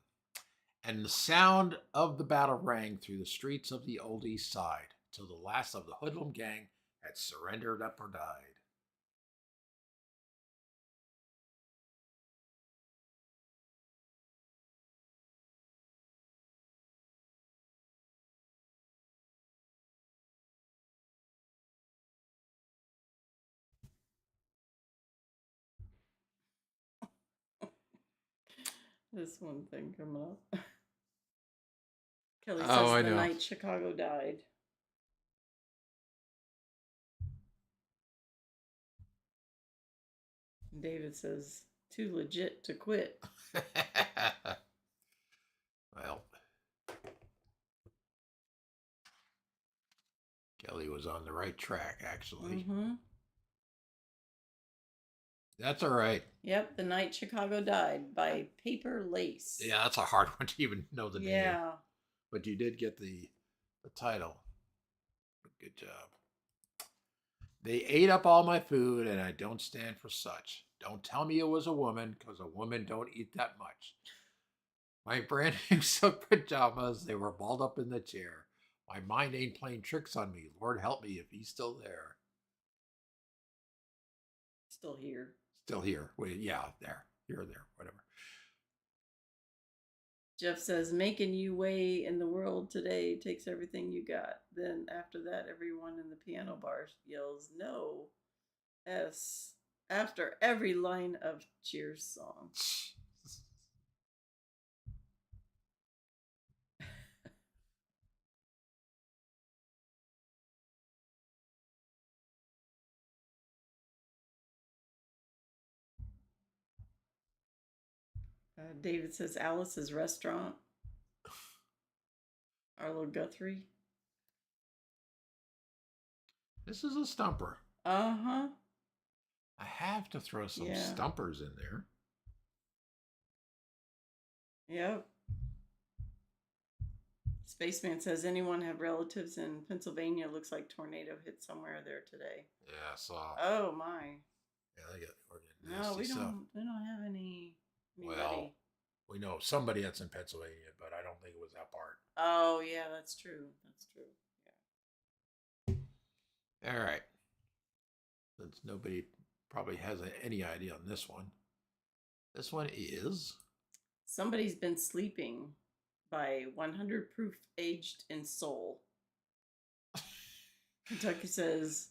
And the sound of the battle rang through the streets of the old East Side till the last of the hoodlum gang had surrendered up or died. This one thing coming up. Kelly says, I the know. night Chicago died. David says, too legit to quit. Well, Kelly was on the right track, actually. Mm-hmm. That's all right. Yep, The Night Chicago Died by Paper Lace. Yeah, that's a hard one to even know the name. Yeah. But you did get the title. Good job. They ate up all my food, and I don't stand for such. Don't tell me it was a woman, because a woman don't eat that much. My brand new silk pajamas, they were balled up in the chair. My mind ain't playing tricks on me. Lord help me if he's still there. Still here. Still here. Wait, yeah, there. Here or there, whatever. Jeff says, making you way in the world today takes everything you got. Then after that, everyone in the piano bar yells, no, S, after every line of Cheers song. David says, Alice's Restaurant. Arlo Guthrie. This is a stumper. Uh-huh. I have to throw some stumpers in there. Yep. Spaceman says, anyone have relatives in Pennsylvania? Looks like tornado hit somewhere there today. Yeah, I saw. Oh my. Yeah, they got No, we don't. We don't have any. Anybody. Well, we know somebody that's in Pennsylvania, but I don't think it was that part. Oh yeah, that's true. That's true. All right. Since nobody probably has any idea on this one. This one is Somebody's been sleeping by 100 proof aged in Seoul. Kentucky says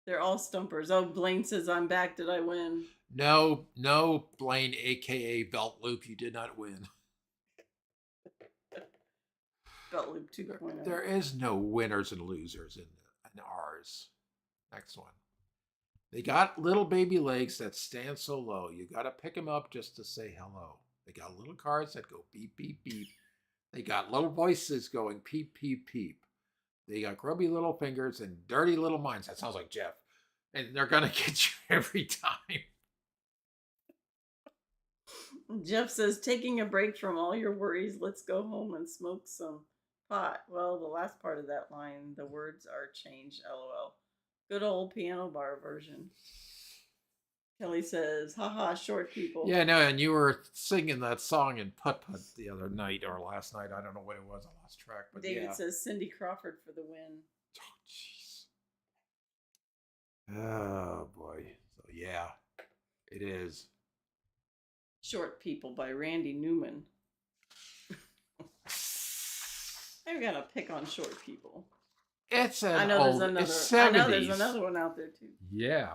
they're all stumpers. Oh, Blaine says I'm back. Did I win? no, Blaine, aka Belt Loop, you did not win. Belt Loop 2.0. There is no winners and losers in ours. Next one. They got little baby legs that stand so low. You got to pick them up just to say hello. They got little cars that go beep, beep, beep. They got little voices going peep, peep, peep. They got grubby little fingers and dirty little minds. That sounds like Jeff. And they're going to get you every time. Jeff says, taking a break from all your worries, let's go home and smoke some pot. Well, the last part of that line, the words are changed, lol. Good old piano bar version. Kelly says, haha, short people. Yeah, no, and you were singing that song in Putt Putt the other night or last night. I don't know what it was. I lost track. But David says, Cindy Crawford for the win. Oh, jeez. Oh, boy. So, yeah, it is. Short People by Randy Newman. I've got to pick on short people. It's an I know old, there's another. it's 70s. I know there's another one out there too. Yeah.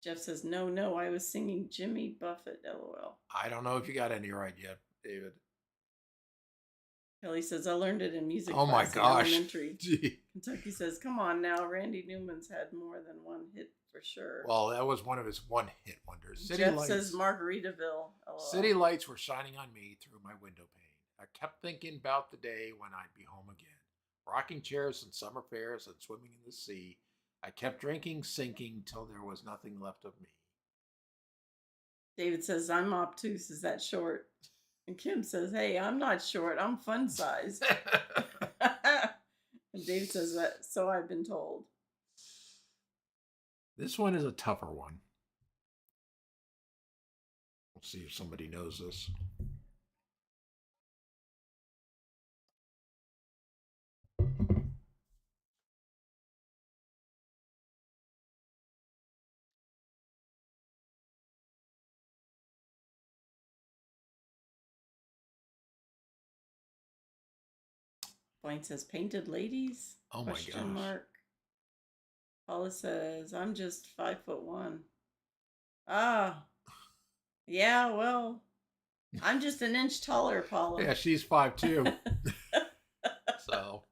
Jeff says, no, I was singing Jimmy Buffett, lol. I don't know if you got any right yet, David. Kelly says, I learned it in music Oh my class in gosh. elementary. Gee. Kentucky says, come on now, Randy Newman's had more than one hit for sure. Well, that was one of his one-hit wonders. Jeff says Margaritaville, lol. City lights were shining on me through my window pane. I kept thinking about the day when I'd be home again. Rocking chairs and summer fairs and swimming in the sea. I kept drinking, sinking, till there was nothing left of me. David says, I'm obtuse. Is that short? And Kim says, hey, I'm not short. I'm fun sized. And David says, so I've been told. This one is a tougher one. Let's see if somebody knows this. Blaine says, painted ladies? Oh my Question gosh. mark. Paula says, I'm just 5'1". Ah, yeah, well, I'm just an inch taller, Paula. Yeah, she's 5'2". So,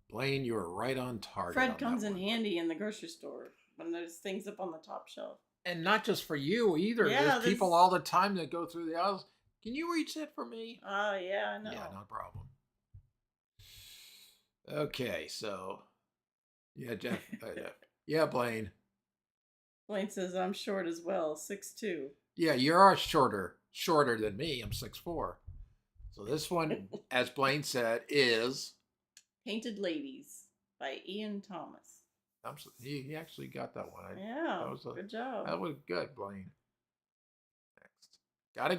Blaine, you were right on target. Fred comes in handy in the grocery store when there's things up on the top shelf. And not just for you either. Yeah, There's people all the time that go through the aisles. Can you reach that for me? Oh, yeah, I know. Yeah, no problem. Okay, so yeah, Jeff. Yeah, Blaine. Blaine says I'm short as well, 6'2". Yeah, you are shorter than me. I'm 6'4". So this one, as Blaine said, is Painted Ladies by Ian Thomas. He actually got that one. Yeah, good job. That was good, Blaine. Next, gotta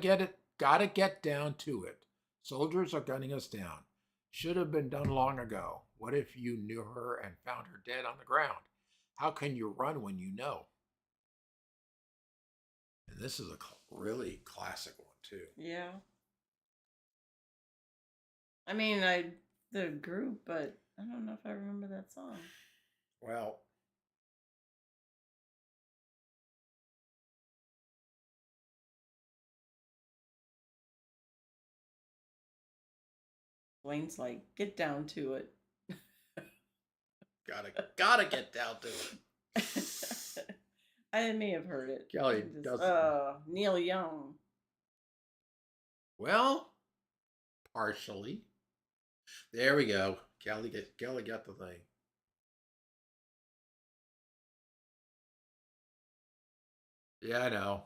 get down to it. Soldiers are gunning us down. Should have been done long ago. What if you knew her and found her dead on the ground? How can you run when you know? And this is a really classic one, too. Yeah. I mean, the group, but I don't know if I remember that song. Well, Blaine's like, get down to it. gotta get down to it. I may have heard it. Kelly doesn't. Neil Young. Well, partially. There we go. Kelly got the thing. Yeah, I know.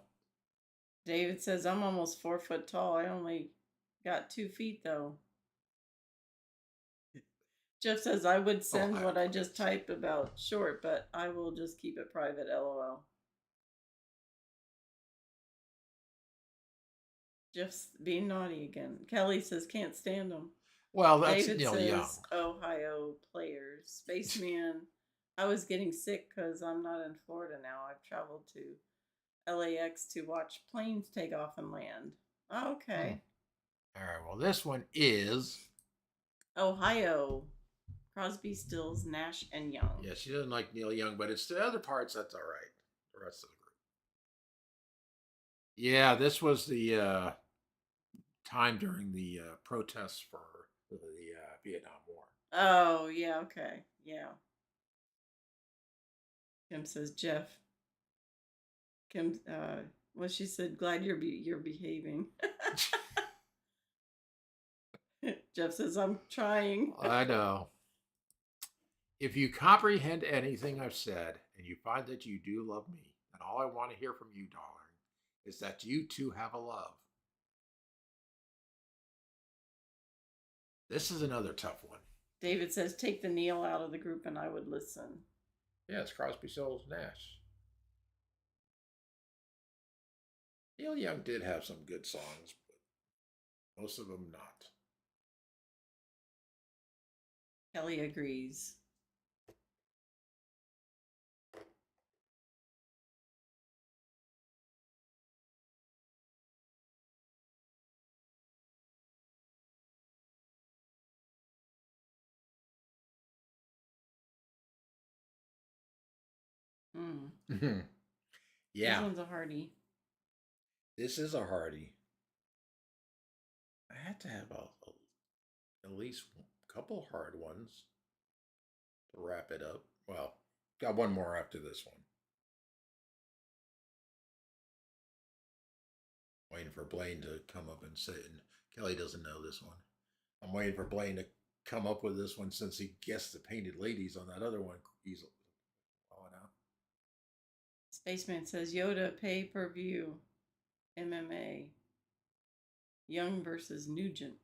David says, I'm almost 4 foot tall. I only got 2 feet, though. Jeff says, I would send what I just typed about short, but I will just keep it private, lol. Jeff's being naughty again. Kelly says can't stand them. Well, that's David Neil Young. says Ohio players. Spaceman, I was getting sick because I'm not in Florida now. I've traveled to LAX to watch planes take off and land. Okay. All right. Well, this one is. Ohio. Crosby, Stills, Nash, and Young. Yeah, she doesn't like Neil Young, but it's the other parts that's all right. The rest of the group. Yeah, this was the time during the protests for the Vietnam War. Oh, yeah, okay. Yeah. Kim says, Jeff. Kim, well, she said, glad you're behaving. Jeff says, I'm trying. I know. If you comprehend anything I've said and you find that you do love me, then all I want to hear from you, darling, is that you too have a love. This is another tough one. David says, take the Neil out of the group and I would listen. Yeah, it's Crosby, Stills, Nash. Neil Young did have some good songs, but most of them not. Kelly agrees. Yeah. This one's a hardie. This is a hardie. I had to have at least a couple hard ones to wrap it up. Well, got one more after this one. Waiting for Blaine to come up and say, and Kelly doesn't know this one. I'm waiting for Blaine to come up with this one since he guessed the Painted Ladies on that other one easily. Oh, no. Spaceman says Yoda pay-per-view MMA. Young versus Nugent.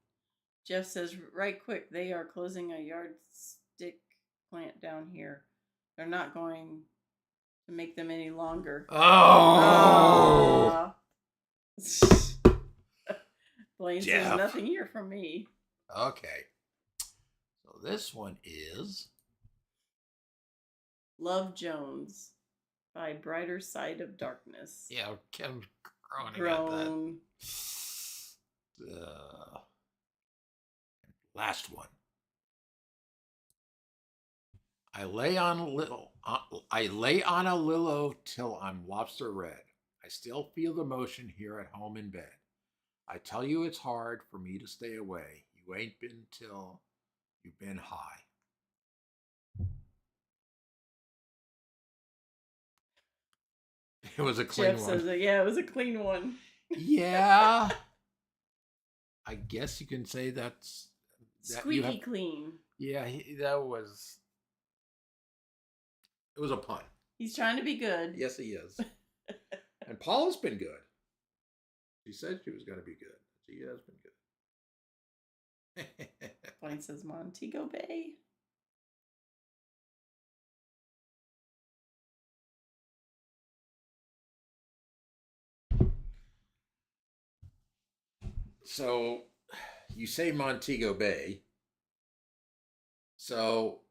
Jeff says, right quick, they are closing a yardstick plant down here. They're not going to make them any longer. Oh! Blaine Jeff. says nothing here from me. Okay. So this one is Love Jones by Brighter Side of Darkness. Yeah, Kim Groan. Last one. I lay on a willow till I'm lobster red. I still feel the motion here at home in bed. I tell you it's hard for me to stay away. You ain't been till you've been high. It was a clean Jeff one. says, yeah, it was a clean one. Yeah. I guess you can say that's squeaky clean. Yeah, that was. It was a pun. He's trying to be good. Yes, he is. And Paula's been good. She said she was going to be good. She has been good. Blaine says Montego Bay. So, you say Montego Bay. So,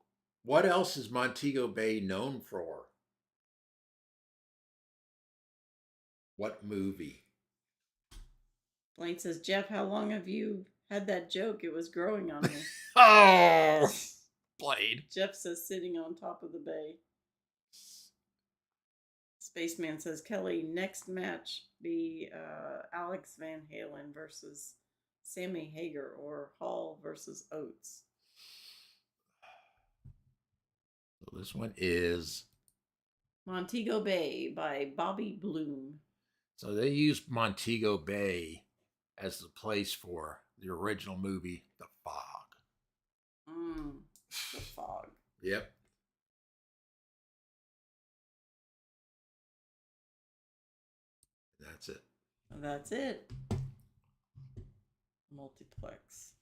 what else is Montego Bay known for? What movie? Blaine says, Jeff, how long have you had that joke? It was growing on me. Oh, Blaine. Jeff says, sitting on top of the bay. Spaceman says, Kelly, next match be Alex Van Halen versus Sammy Hagar or Hall versus Oates. So this one is Montego Bay by Bobby Bloom. So they used Montego Bay as the place for the original movie, The Fog. The Fog. Yep. That's it. That's it. Multiplex.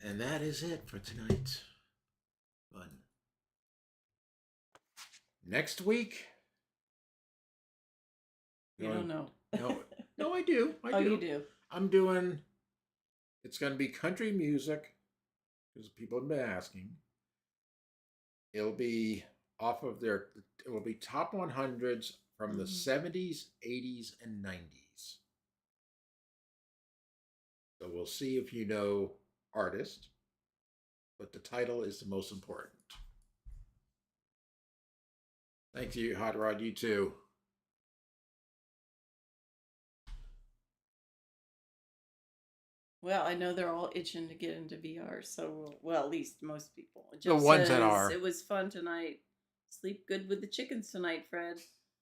And that is it for tonight. Fun. Next week, You don't know. No, no, I do. I Oh, do. you do. I'm doing. It's going to be country music because people have been asking. It'll be off of their. It will be top 100s from the Mhm. 70s, 80s, and 90s. So we'll see if you know artist, but the title is the most important. Thank you, Hot Rod. You too. Well, I know they're all itching to get into VR, so well, at least most people. The Jeff ones that says are. it was fun tonight. Sleep good with the chickens tonight, Fred.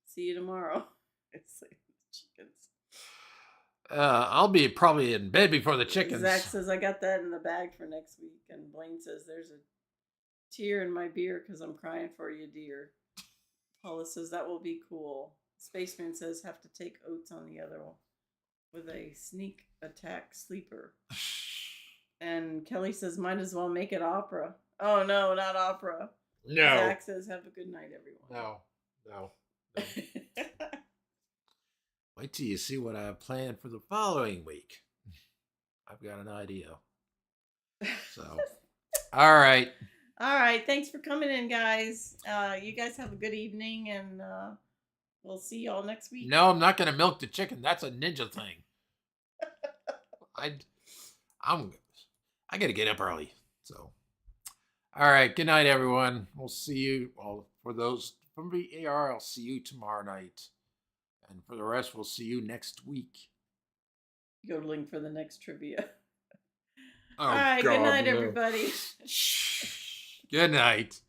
See you tomorrow. Sleep with the chickens. I'll be probably in bed before the chickens. Zach says I got that in the bag for next week, and Blaine says there's a tear in my beer because I'm crying for you, dear. Paula says that will be cool. Spaceman says have to take oats on the other one with a sneak attack sleeper. And Kelly says might as well make it opera. Oh no, not opera. No. Zach says have a good night, everyone. No. Wait till you see what I have planned for the following week. I've got an idea. So, all right. All right. Thanks for coming in, guys. You guys have a good evening, and we'll see y'all next week. No, I'm not going to milk the chicken. That's a ninja thing. I got to get up early. So, all right. Good night, everyone. We'll see you. Well, for those from VAR, I'll see you tomorrow night. And for the rest, we'll see you next week. Yodeling for the next trivia. Oh, all right. God, good night, no. everybody. Good night.